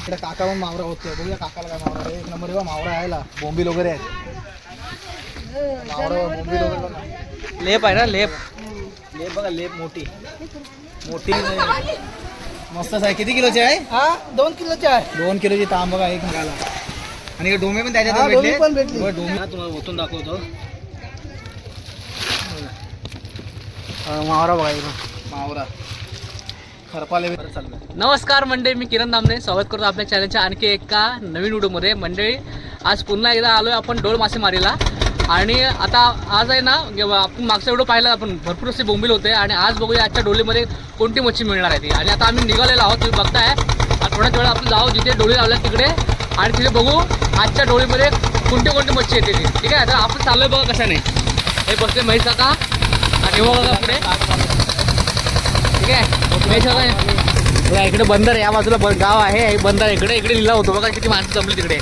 इकडे काका पण मावरा होते, बघूया काकाला काय मावरा एक नंबर आहे मावरा यायला. बोंबील वगैरे आहेत, मावरा बोंबील वगैरे बघा. लेप आहे ना, लेप लेप बघा, लेप मोठी मोठी मस्त आहे. किती किलोची आहे? हा 2 किलोची आहे. 2 किलोची तांब बघा एक निघाला. आणि डोमे पण त्याच्यात डोमे पण भेटली. डोमे तुम्हाला ओतून दाखवतो. मावरा बघा मावरा खरपाले चाललं. नमस्कार मंडळी, मी किरण दामने स्वागत करतो आपल्या चॅनलच्या आणखी एका नवीन व्हिडिओमध्ये. मंडळी आज पुन्हा एकदा आलो आहे आपण डोळ मासेमारीला. आणि आता आज आहे ना, आपण मागचा व्हिडिओ पाहिला आपण, भरपूर असे बोंबील होते. आणि आज बघूया आजच्या डोलीमध्ये कोणती मच्छी मिळणार आहे ती. आणि आता आम्ही निघालेलो आहोत, तुम्ही बघताय. थोड्याच वेळा आपण जाऊ जिथे डोळी लावल्या तिकडे, आणि तिथे बघू आजच्या डोळीमध्ये कोणती कोणती मच्छी येते ती. ठीक आहे, आता आपण चाललोय बघा कशाने. हे बसले महेश काका आणि हो बघा पुढे. ठीक आहे, महेश काका इकडे बंदर, या बाजूला गाव आहे, हे बंदर इकडे इकडे लिहिला होतो बघा, किती माणसं जमली तिकडे.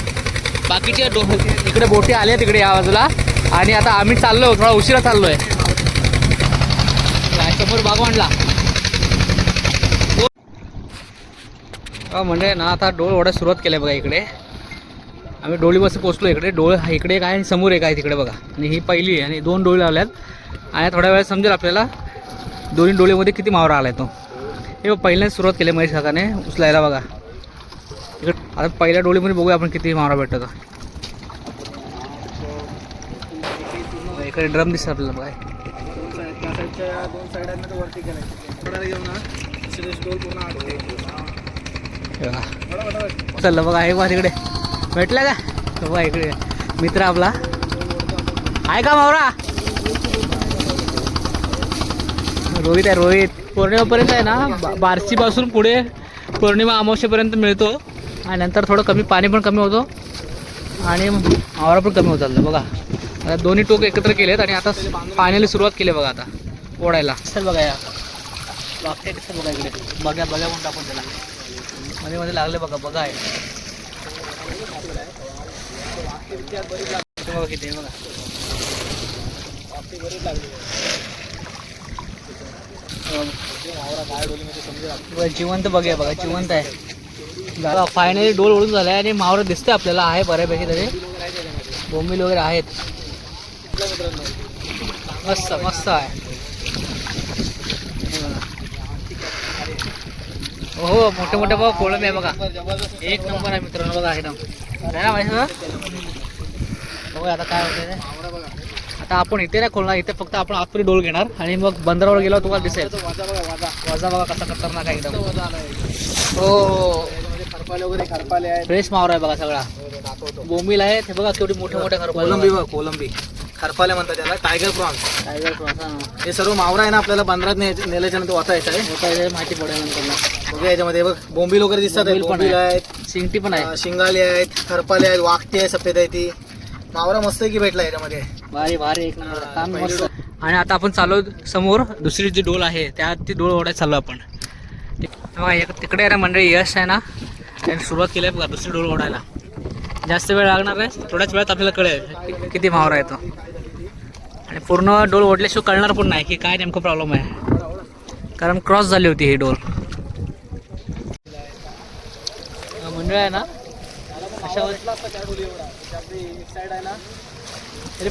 बाकीचे इकडे बोटी आल्या तिकडे या बाजूला. आणि आता आम्ही चाललो, थोडा उशिरा चाललोय. समोर बागवानला म्हणजे ना आता डोळ ओढायला सुरुवात केली बघा. इकडे आम्ही डोळीपासून पोहोचलो. इकडे डोळ इकडे एक आहे आणि समोर एक आहे तिकडे बघा. आणि ही पहिली आहे आणि 2 डोळे लावल्यात. आणि थोड्या वेळात समजेल आपल्याला दोन्ही डोळीमध्ये किती मावरा आलाय तो. हे पहिल्यांदा सुरुवात केली महेश काकाने उचलायला बघा. इकडे आता पहिल्या डोळीमध्ये बघूया आपण किती मावरा भेटतो. इकडे ड्रम दिसत आपल्याला बघा. चल बघा, आहे बघा तिकडे भेटला का बघा. इकडे मित्र आपला आहे का मावरा, रोहित आहे. रोहित पौर्णिमापर्यंत आहे ना, बार्शीपासून पुढे पौर्णिमा अमावस्येपर्यंत मिळतो. आणि नंतर थोडं कमी, पाणी पण कमी होतो आणि मावरा पण कमी होत चाललं बघा. आता दोन्ही टोक एकत्र केलेत आणि आता पाण्याला सुरुवात केली बघा आता ओढायला. चल बघा, या वागते कसं बघा. इकडे बघा बघा म्हणतो आपण त्याला, मध्ये मध्ये लागले बघा. बघा आहे बघा किती बघा. जिवंत बघूया बघा, जिवंत आहे. फायनली डोल ओढून झाला आहे आणि मावरा दिसतंय आपल्याला, आहे बऱ्यापैकी तरी. बोंबील वगैरे आहेत, मस्त मस्त आहे. हो मोठे मोठे बघा कोळंबी आहे बघा, एक नंबर आहे मित्रांनो बघा. एकदम आहे ना माहिती बघा. आता काय होतं, आता आपण इथे नाही खोलणार, इथे फक्त आपण आतमध्ये डोल घेणार आणि मग बंदरावर गेल्यावर तुम्हाला दिसेल. वाजा बघा कसा खतरनाक आहे एकदम. हो खरपाले वगैरे, खरपाले आहेत, फ्रेश मावरा आहे बघा सगळा. बोंबील आहेत हे बघा, केवढी मोठे मोठे खरपाले. कोलंबी बघा, कोलंबी खरपाले म्हणतात त्याला, टायगर प्रॉन्स. टायगर प्रॉन्स हे सर्व मावरा आहे ना, आपल्याला बंदरात नेल्याच्या नंतर वाचायचं आहे. माहिती पडेल नंतर बघा. याच्यामध्ये बघ बोंबील वगैरे दिसतात, बोंबील आहेत, शिंगटी पण आहे, शिंगाले आहेत, खरपाले आहेत, वाकटी आहे, सफेद आहे. ती मावरा मस्त की भेटला याच्यामध्ये, भारी भारी एक नंबर मस्त. आणि आता आपण चालू समोर दुसरी जी डोल आहे त्यात ती डोळ ओढायला चाललो आपण. तिकडे आहे ना मंडळी, यश आहे ना, त्यांनी सुरुवात केली आहे बघा दुसरी डोळ ओढायला. जास्त वेळ लागणार आहे, थोड्याच वेळात आपल्याला कळेल किती मावरा येतो. आणि पूर्ण डोल ओढल्याशिवाय कळणार पण नाही की काय नेमकं प्रॉब्लेम आहे, कारण क्रॉस झाली होती ही डोल. मंडळ आहे ना अशा साईड आहे ना तरी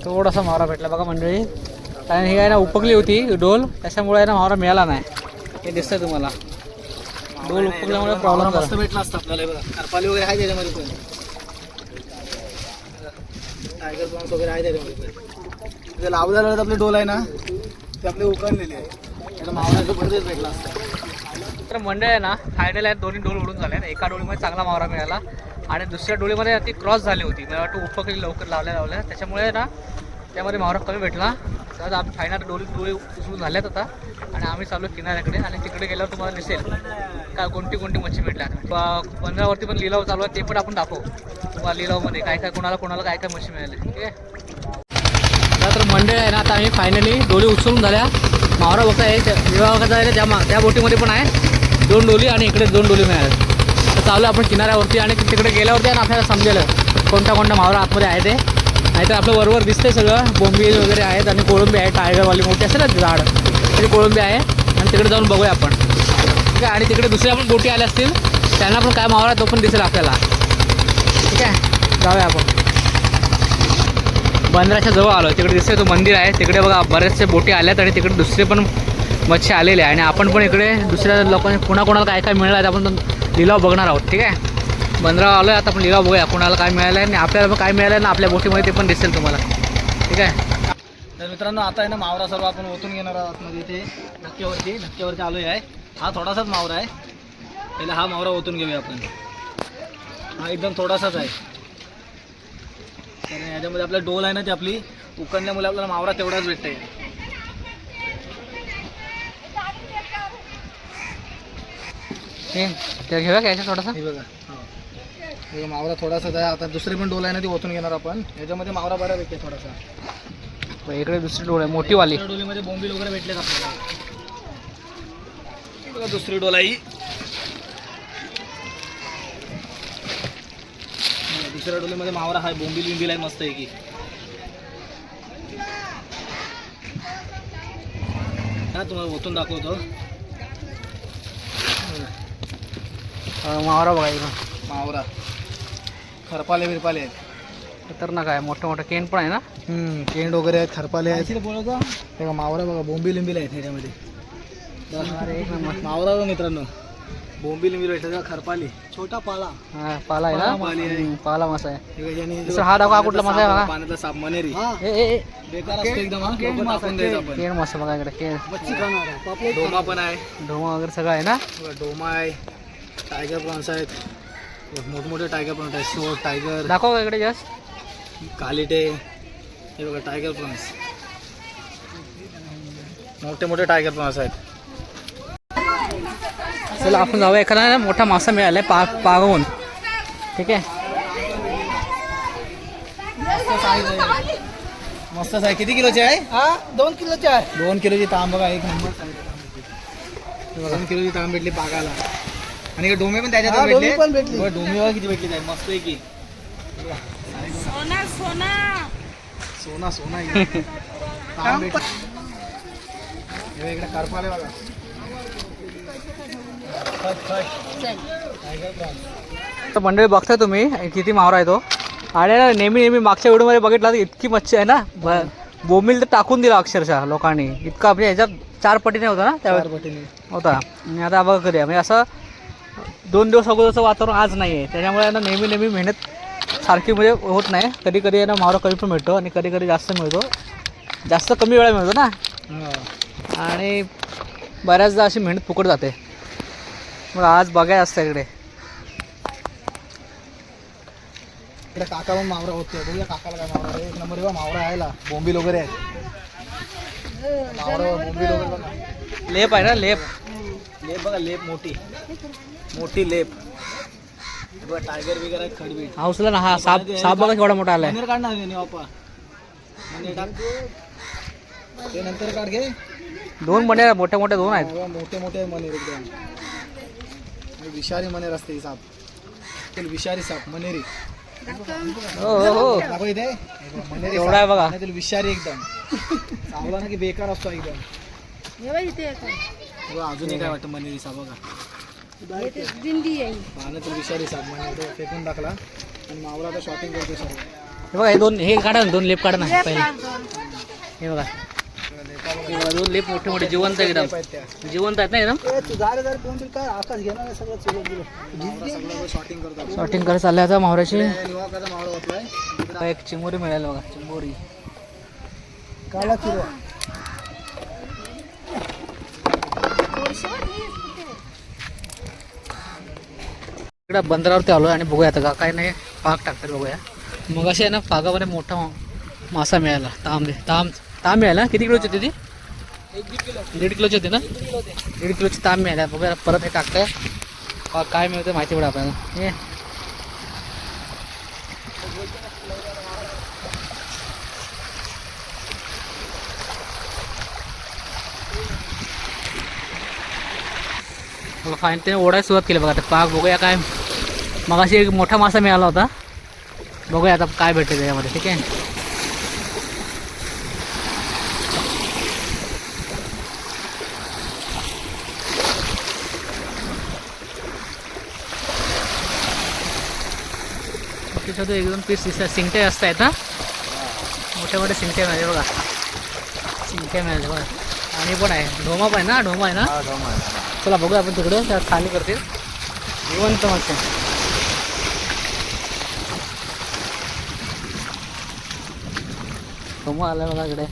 थोडासा मावरा भेटला बघा मंडळी. कारण ही आहे ना उपकली होती डोल, त्याच्यामुळे आहे ना मावरा मिळाला नाही. हे दिसतंय तुम्हाला, डोल उपकल्यामुळे प्रॉब्लेम मस्त भेटला असतं आपल्याला. बघा खरपाले वगैरे आहे त्याच्यामध्ये पण, टायगर प्रॉन्स वगैरे आहे त्याच्यामध्ये. जे लावलेलं आपले डोल आहे ना, ते आपले उकळलेले आहे. त्याला मावरा पडदेच भेटला असतं. तर मंडळ आहे ना, फायनल आहे दोन्ही डोल उडून झाले. एका डोळीमध्ये चांगला मावरा मिळाला आणि दुसऱ्या डोळीमध्ये ती क्रॉस झाली होती. मला वाटतं उपकली लवकर लावल्या त्याच्यामुळे ना त्यामध्ये मावरा कमी भेटला. तर आम्ही फायनल डोळी उचलून झाल्यात आता. आणि आम्ही चालू किनाऱ्याकडे, आणि तिकडे गेल्यावर तुम्हाला दिसेल का कोणती कोणती मच्छी भेटल्या. बंदरावरती पण लिलाव चालू आहे, ते पण आपण दाखवू तुम्हाला लिलावमध्ये काय काय कोणाला काय काय मच्छी मिळाले. ठीक आहे, तर मंडळ आहे ना, आता आम्ही फायनली डोली उचलून झाल्या. मावरा बघता आहे विभागाचा आहे, त्या बोटीमध्ये पण आहे 2 डोली आणि इकडे 2 डोली मिळाल्या. तर चालू आहे आपण किनाऱ्यावरती आणि तिकडे गेल्यावरती आणि आपल्याला समजेल कोणता कोणता मावरा आतमध्ये आहे ते. नाहीतर आपलं वरवर दिसतंय सगळं बोंबील वगैरे आहेत आणि कोळंबी आहे, टायगरवाली मोठी असेल ना झाड तरी कोळंबी आहे. आणि तिकडे जाऊन बघूया आपण, ठीक आहे. आणि तिकडे दुसऱ्या पण बोटी आल्या असतील, त्यांना पण काय मावरा तो पण दिसेल आपल्याला, ठीक आहे. जाऊया आपण. बंदराच्या जवळ आलो, तिकडे दिसतंय तो मंदिर आहे तिकडे बघा. बरेचसे बोटी आल्यात आणि तिकडे दुसरे पण मच्छी आलेले आहे. आणि आपण पण इकडे दुसऱ्या लोकांनी कोणाकोणाला काय काय मिळालं आहे आपण लिलाव बघणार आहोत, ठीक आहे. बंदरावर आलो आहे आता आपण लिलाव बघूया कोणाला काय मिळालं आहे आणि आपल्याला पण काय मिळालं आहे ना आपल्या बोटीमध्ये ते पण दिसेल तुम्हाला, ठीक आहे. तर मित्रांनो आता आहे ना मावरा सर्व आपण ओतून घेणार आहोत मध्ये इथे धक्क्यावरती आलो आहे. हा थोडासाच मावरा आहे, पहिला हा मावरा ओतून घेऊया आपण. हा एकदम थोडासाच आहे, कारण याच्यामध्ये आपला डोल आहे ना ती आपली उकडल्यामुळे आपल्याला मावरा तेवढाच भेटते. ते घेऊया घ्यायचं थोडासा. हे बघा, हे मावरा थोडासाच आहे. आता दुसरी पण डोल आहे ना ती ओतून घेणार आपण. याच्यामध्ये मावरा बरा भेटते थोडासा. इकडे दुसरी डोळ आहे मोठीवाली. दुसऱ्या डोलीमध्ये बोंबील वगैरे भेटलेत आपल्याला. बघा दुसरी डोल आहे, दुसऱ्या डोलीमध्ये मावरा आहे, बोंबील बिंबील आहे मस्त आहे की. हा तुम्हाला ओतून दाखवतो. मावरा बघा इकडं, मावरा खरपाले बिरपाले आहेत. खतरनाक आहे, मोठं मोठं केन पण आहे ना. केंड वगैरे आहेत, खरपाले आहेत. बघा मावरा बघा, बोंबील लिंबील आहेत ह्याच्यामध्ये. एक नंबर मावरा बघा मित्रांनो, बोंबील लिंबील भेटतात. खरपाली छोटा पाला, हा पाला आहे पाली आहे. ना, पाला मासा आहे. हे बघा, आणि दुसरा हा दाखवा कुठला मासा आहे बघा. पाण्यातला साप मनेरी ए बेकार असतो एकदम. हा लोकं टाकून द्यायचं आपण. केन मासा बघा इकडे, केन डोमा पण आहे, ढोमा वगैरे सगळं आहे ना. बघा, डोमा आहे, टायगर प्रॉन्स आहेत, मोठमोठे टायगर प्रॉन्स आहेत. शोर टायगर, दाखव का इकडे जस्ट. कालिटे, हे बघा टायगर प्रॉन्स, मोठे मोठे टायगर प्रॉन्स आहेत. चला आपण जाऊया, एखादा मोठा मासा मिळाला आहे पागवून, ठीक आहे. मस्त आहे. किती किलोचे आहे? हा 2 किलोचे आहे. 2 किलोची तांब बघा, एक नंबर. 2 किलोची तांब भेटली पागाला. आणि डोमे पण त्याच्यात हा, भेटले. डोमे पण भेटली. बघा, डोमे बघा किती भेटली आहे, मस्त आहे की. सोना सोना इकडे. तांब भेटली. हे बघा, इकडे करपाले बघा. तर मंडळी बघताय तुम्ही किती मावरा आहे तो. आणि नेहमी मागच्या व्हिडिओमध्ये बघितला तर इतकी मच्छी आहे ना, बोंबील तर टाकून दिला अक्षरशः लोकांनी. इतका म्हणजे ह्याच्यात 4 पटीने होता ना त्यावेळेस होता. आणि आता बघा कधी म्हणजे असं 2 दिवस अगोदरचं वातावरण आज नाही आहे, त्याच्यामुळे ना नेहमी मेहनत सारखी म्हणजे होत नाही. कधी कधी ना मावरा कमी पण मिळतो आणि कधी कधी जास्त मिळतो, जास्त कमी वेळा मिळतो ना. आणि बऱ्याचदा अशी मेहनत फुकट जाते. मग आज बघायला असतं इकडे. इकडे काका पण मावरा होते. बघूया काकाला काय मावरा आहे. एक नंबर बघा मावरा आहे, बोंबील वगैरे आहे. मावरा बोंबील वगैरे बघा. लेप आहे ना, लेप लेप बघा, लेप मोठी मोठी लेप. बघा टायगर वगैरे आहे, खडबीट. हाऊसला ना. हा साप बघा केवढा मोठा आलाय. मनेर काढ ना बापा, मनेर टाक. ते नंतर काढ घे. 2 मनेर मोठे मोठे 2 आहेत. मोठे मोठे मनेर एकदम. विषारी मनेर असते ही साप. ते विषारी साप मनेरी. हो दाखव इथे मनेरी एवढा आहे बघा. पाण्यातील विषारी एकदम. चावला ना की बेकार असतो एकदम. बघा अजूनही काय वाटतं मनेरी साप बघा. पाण्यातील विषारी साप मनेरी फेकून टाकला. आणि मावळा आता शॉटिंग करतो सर्व. हे बघा, हे 2 हे काढा ना, 2 लेप काढा ना पहिले. हे बघा 2 लेप मोठे मोठे जिवंत एकदम, जिवंत आहेत ना एकदम. काय आकाश घेणार सगळं शॉटिंग करतो. शॉटिंग करायला चाललंय आता मावऱ्याची. निवाकाचा मावळा होतलाय. एक चिंबोरी मिळाली बघा, चिंबोरी. काला चिरवा. इकडे बंदरावरती आलो आणि बघूया आता काय नाही पाग टाकतात बघूया. मग असे आहे ना पागामध्ये मोठा मासा मिळाला. ताम मिळाला. किती किलोची होती ती? 1.5 किलोची होती ना. 1.5 किलोची ताम मिळाला. बघूया परत हे टाकतंय काय मिळतं माहिती पडे आपल्याला. हे फाईन त्याने ओढायला सुरुवात केली बघा. आता पाग बघूया काय मगाशी एक मोठा मासा मिळाला होता, बघूया आता काय भेटते त्याच्यामध्ये. ठीक आहे. छोटे एकदम पीस दिसतात. सिंगटे असत आहेत ना, मोठे मोठे सिंगटे मिळाले बघा. सिंगटे मिळाले बघा. आणि पण आहे ढोमा पण आहे ना, ढोमा आहे ना. चला बघूया आपण तिकडे त्या खाली करतील जिवंत मासे. ढोमा आला बघा इकडे.